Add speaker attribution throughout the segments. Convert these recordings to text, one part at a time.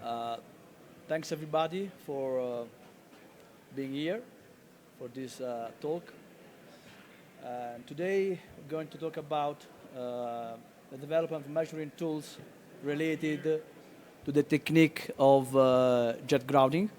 Speaker 1: Uh, Thanks everybody for being here for this talk. Today we're going to talk about the development of measuring tools related to the technique of jet grouting.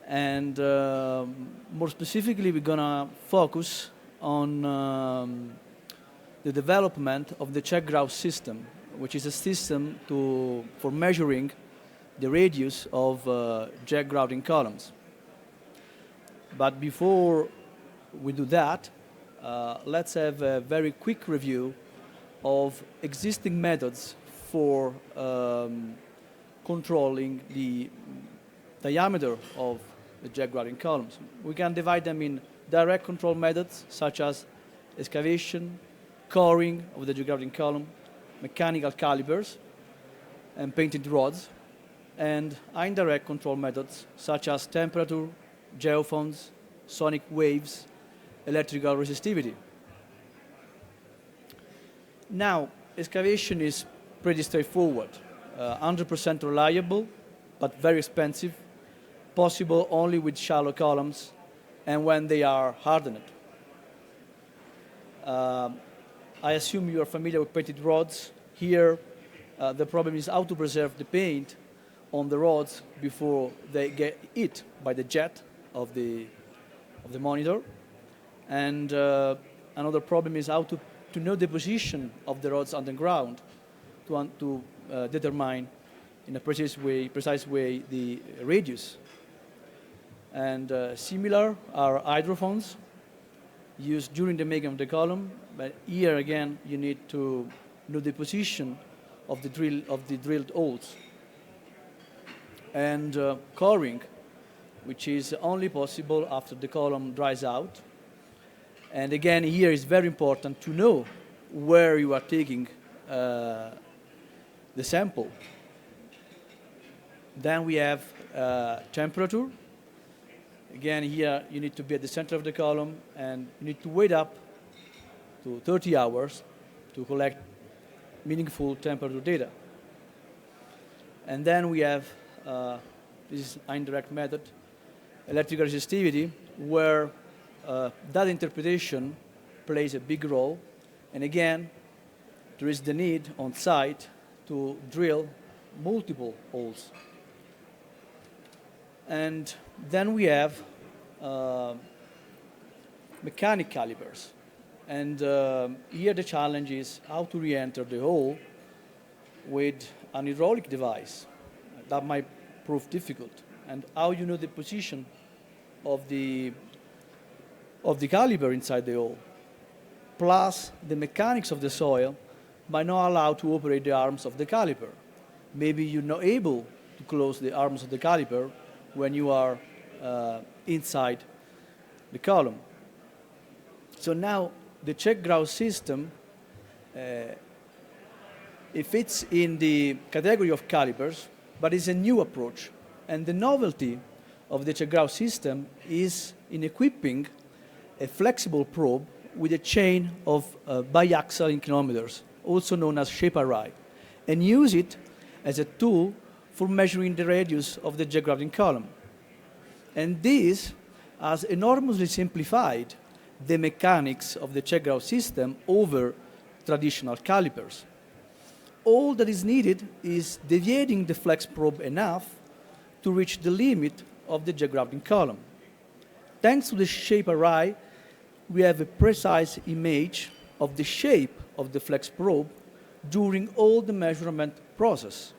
Speaker 1: And more specifically, we're going to focus on the development of the check grout system, which is a system for measuring the radius of jet grouting columns. But before we do that, let's have a very quick review of existing methods for controlling the diameter of the jet grouting columns. We can divide them in direct control methods, such as excavation, coring of the jet grouting column, mechanical calipers, and painted rods, and indirect control methods, such as temperature, geophones, sonic waves, electrical resistivity. Now, excavation is pretty straightforward, 100% reliable, but very expensive, possible only with shallow columns and when they are hardened. I assume you are familiar with painted rods. Here, the problem is how to preserve the paint on the rods before they get hit by the jet of the monitor. And another problem is how to know the position of the rods underground to determine in a precise way the radius. And similar are hydrophones used during the making of the column, but here again you need to know the position of the drilled holes. And coring, which is only possible after the column dries out. And again, here it's very important to know where you are taking the sample. Then we have temperature. Again, here you need to be at the center of the column, and you need to wait up to 30 hours to collect meaningful temperature data. And then we have, this is indirect method, electrical resistivity, where that interpretation plays a big role. And again, there is the need on site to drill multiple holes. And then we have mechanic calipers. And here the challenge is how to re-enter the hole with an hydraulic device. That might prove difficult. And how you know the position of the caliper inside the hole. Plus, the mechanics of the soil might not allow to operate the arms of the caliper. Maybe you're not able to close the arms of the caliper when you are inside the column. So now the check grout system, it fits in the category of calipers, but it's a new approach. And the novelty of the check grout system is in equipping a flexible probe with a chain of biaxial inclinometers, also known as shape array, and use it as a tool for measuring the radius of the jet grouting column. And this has enormously simplified the mechanics of the check grout system over traditional calipers. All that is needed is deviating the flex probe enough to reach the limit of the jet grouting column. Thanks to the shape array, we have a precise image of the shape of the flex probe during all the measurement process.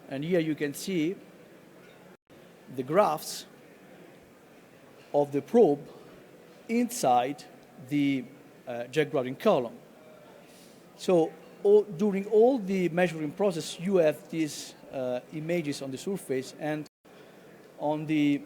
Speaker 1: And here you can see the graphs of the probe inside the jet grouting column. So during all the measuring process, you have these images on the surface, and on the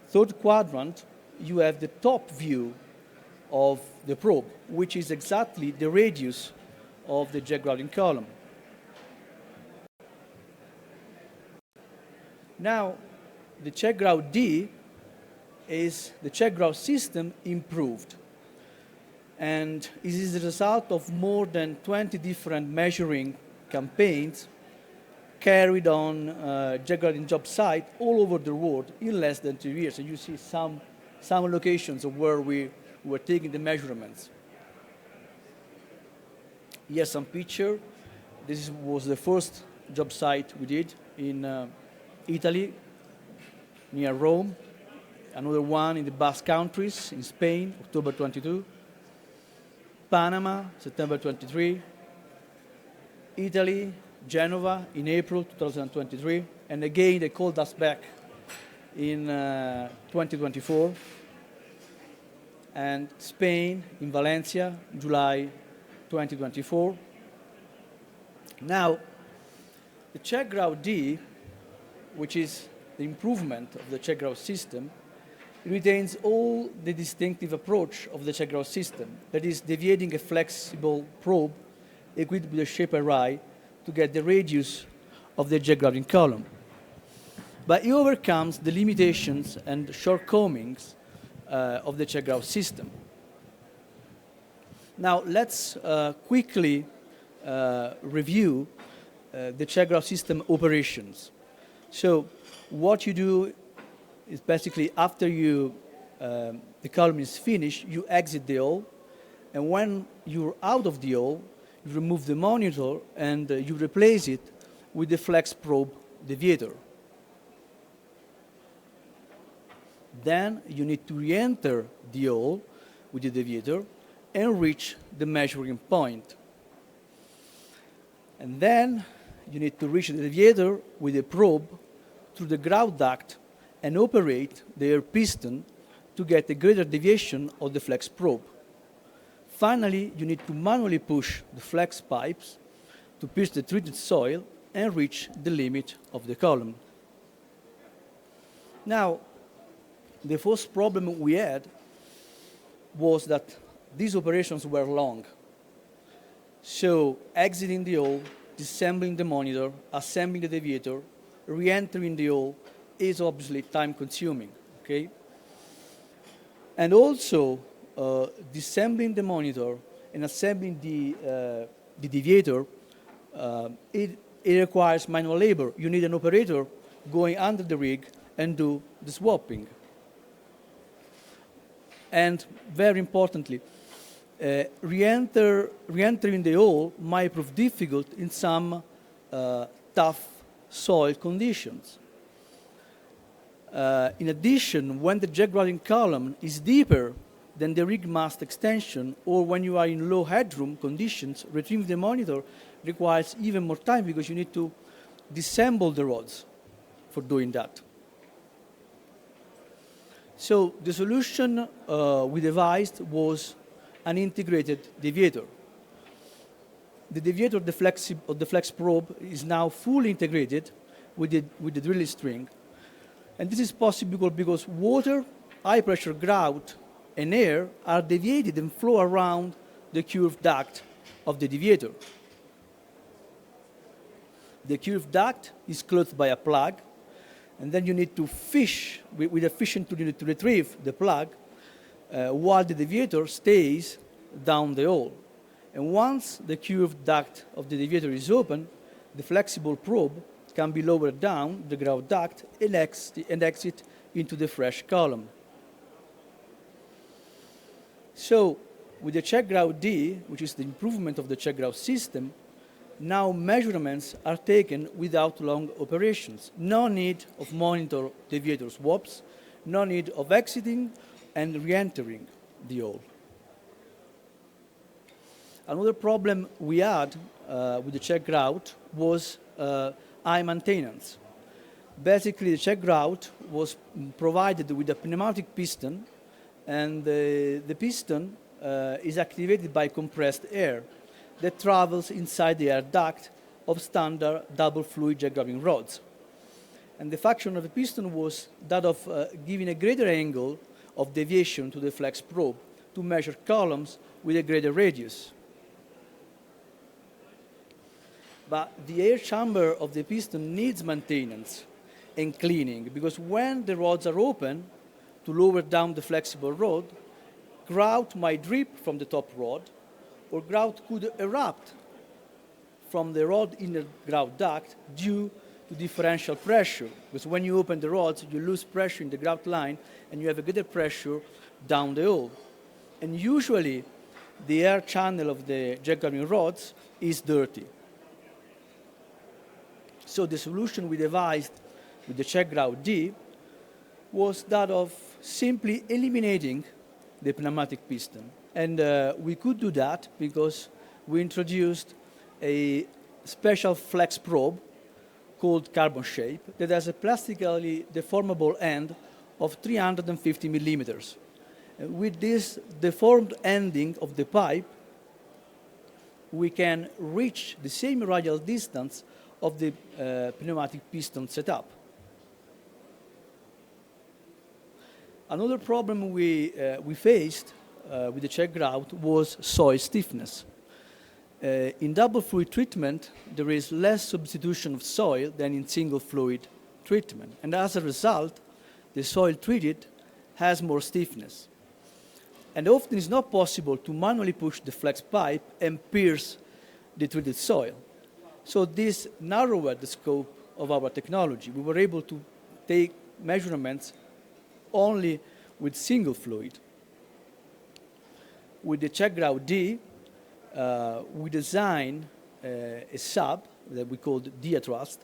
Speaker 1: third quadrant, you have the top view of the probe, which is exactly the radius of the jet grouting column. Now, the check grout D is the check grout system improved. And it is the result of more than 20 different measuring campaigns carried on jet grouting job site all over the world in less than 2 years. And you see some locations of where we were taking the measurements. Here's some picture. This was the first job site we did in Italy, near Rome. Another one in the Basque countries, in Spain, October 22. Panama, September 23. Italy, Genova, in April 2023. And again, they called us back in 2024. And Spain, in Valencia, July 2024. Now, the check grout D, which is the improvement of the check grout system, retains all the distinctive approach of the check grout system, that is, deviating a flexible probe equipped with a shape array to get the radius of the jet grouting column. But it overcomes the limitations and shortcomings of the check grout system. Now, let's quickly review the check grout system operations. So, what you do is basically after the column is finished, you exit the hole, and when you're out of the hole, you remove the monitor and you replace it with the flex probe deviator. Then you need to re-enter the hole with the deviator and reach the measuring point. And then you need to reach the deviator with a probe through the grout duct and operate the air piston to get a greater deviation of the flex probe. Finally, you need to manually push the flex pipes to pierce the treated soil and reach the limit of the column. Now, the first problem we had was that these operations were long. So, exiting the hole, disassembling the monitor, assembling the deviator, re-entering the hole is obviously time-consuming, okay? And also, disassembling the monitor and assembling the deviator, it requires manual labor. You need an operator going under the rig and do the swapping. And very importantly, re-entering the hole might prove difficult in some tough soil conditions. In addition, when the jet grouting column is deeper than the rig mast extension, or when you are in low headroom conditions, retrieving the monitor requires even more time because you need to disassemble the rods for doing that. So the solution we devised was an integrated deviator. The deviator of the flex probe is now fully integrated with the drill string. And this is possible because water, high pressure grout, and air are deviated and flow around the curved duct of the deviator. The curved duct is closed by a plug, and then you need to fish with a fishing tool to retrieve the plug while the deviator stays down the hole. And once the curved duct of the deviator is open, the flexible probe can be lowered down the grout duct and exit into the fresh column. So, with the check grout D, which is the improvement of the check grout system, now measurements are taken without long operations. No need of monitor deviator swaps, no need of exiting and re-entering the hole. Another problem we had with the check grout was high maintenance. Basically, the check grout was provided with a pneumatic piston, and the piston is activated by compressed air that travels inside the air duct of standard double fluid jet grouting rods. And the function of the piston was that of giving a greater angle of deviation to the flex probe to measure columns with a greater radius. But the air chamber of the piston needs maintenance and cleaning because when the rods are open to lower down the flexible rod, grout might drip from the top rod or grout could erupt from the rod inner grout duct due to differential pressure. Because when you open the rods, you lose pressure in the grout line, and you have a greater pressure down the hole. And usually, the air channel of the jet grouting rods is dirty. So the solution we devised with the check grout D was that of simply eliminating the pneumatic piston. And we could do that because we introduced a special flex probe called Carbon Shape that has a plastically deformable end of 350 millimeters. With this deformed ending of the pipe, we can reach the same radial distance of the pneumatic piston setup. Another problem we faced with the check grout was soil stiffness. In double fluid treatment, there is less substitution of soil than in single fluid treatment. And as a result, the soil treated has more stiffness. And often it's not possible to manually push the flex pipe and pierce the treated soil. So this narrowed the scope of our technology. We were able to take measurements only with single fluid. With the check grout D, we designed a sub that we called diathrust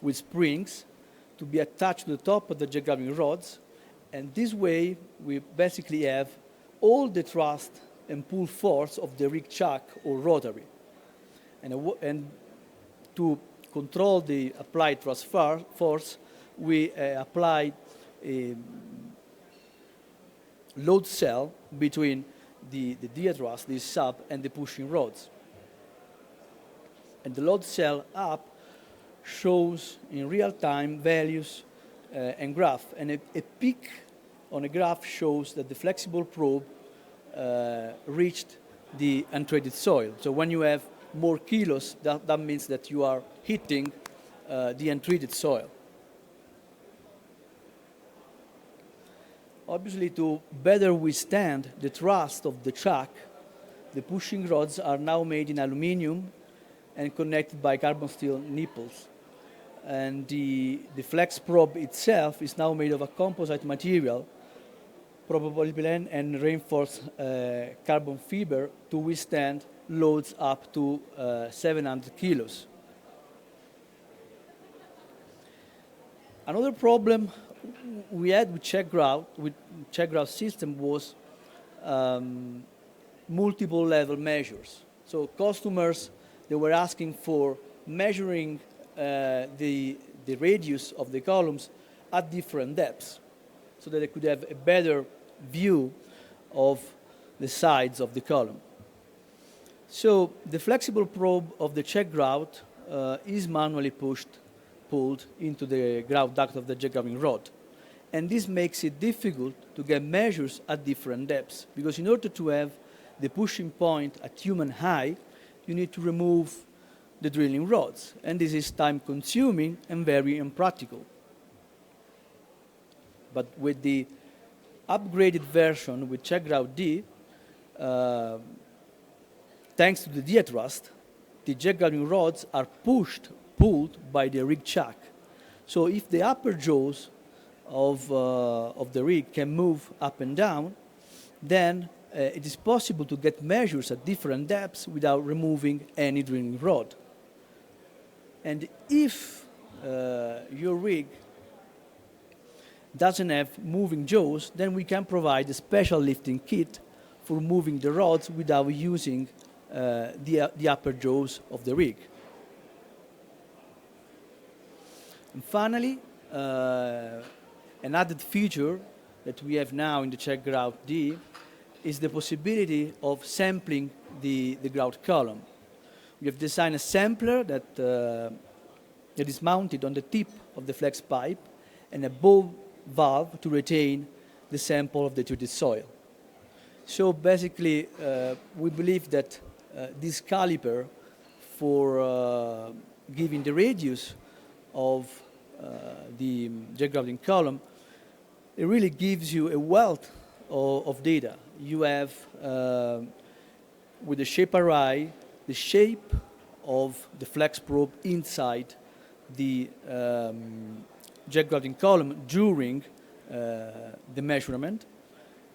Speaker 1: with springs to be attached to the top of the jet grouting rods. And this way, we basically have all the thrust and pull force of the rig chuck or rotary. And to control the applied thrust force, we applied a load cell between the diathrust, this sub, and the pushing rods. And the load cell up shows in real time values and graph. And a peak on a graph shows that the flexible probe reached the untreated soil. So when you have more kilos, that means that you are hitting the untreated soil. Obviously, to better withstand the thrust of the chuck, the pushing rods are now made in aluminum and connected by carbon steel nipples. And the flex probe itself is now made of a composite material, polypropylene and reinforced carbon fiber to withstand loads up to 700 kilos. Another problem we had with check grout system was multiple level measures. So customers, they were asking for measuring the radius of the columns at different depths so that they could have a better view of the sides of the column. So the flexible probe of the check grout is manually pulled into the grout duct of the jet grouting rod. And this makes it difficult to get measures at different depths, because in order to have the pushing point at human height, you need to remove the drilling rods. And this is time-consuming and very impractical. But with the upgraded version with check grout D, thanks to the diathrust, the jet grouting rods are pulled by the rig chuck. So if the upper jaws of the rig can move up and down, then it is possible to get measures at different depths without removing any drilling rod. And if your rig doesn't have moving jaws, then we can provide a special lifting kit for moving the rods without using the upper jaws of the rig. And finally, an added feature that we have now in the check grout D is the possibility of sampling the grout column. We have designed a sampler that is mounted on the tip of the flex pipe and a ball valve to retain the sample of the treated soil. So basically, we believe that this caliper for giving the radius of the jet grouting column, it really gives you a wealth of data. You have, with the shape array, the shape of the flex probe inside the jet grouting column during the measurement.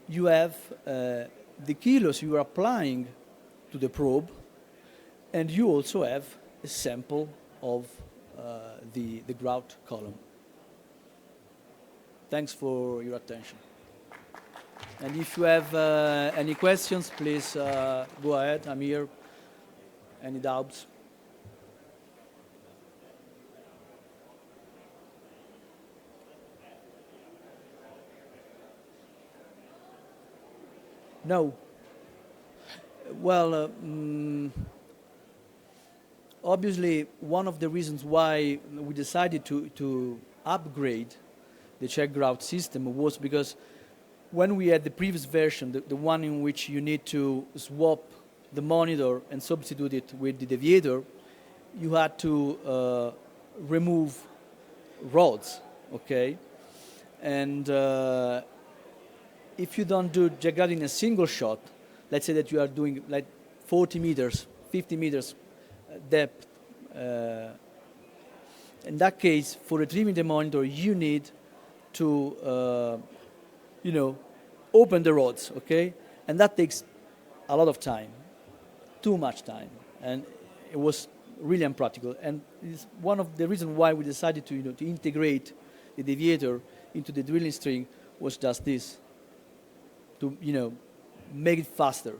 Speaker 1: You have the kilos you are applying to the probe, and you also have a sample of the grout column. Thanks for your attention. And if you have any questions, please go ahead. I'm here. Any doubts? No. Well, obviously, one of the reasons why we decided to upgrade the check grout system was because when we had the previous version, the one in which you need to swap the monitor and substitute it with the deviator, you had to remove rods, okay? And if you don't do jet grouting in a single shot, let's say that you are doing like 40 meters, 50 meters depth, in that case, for retrieving the monitor, you need to, open the rods, okay? And that takes a lot of time, too much time, and it was really impractical. And it's one of the reasons why we decided to integrate the deviator into the drilling string was just this, to make it faster.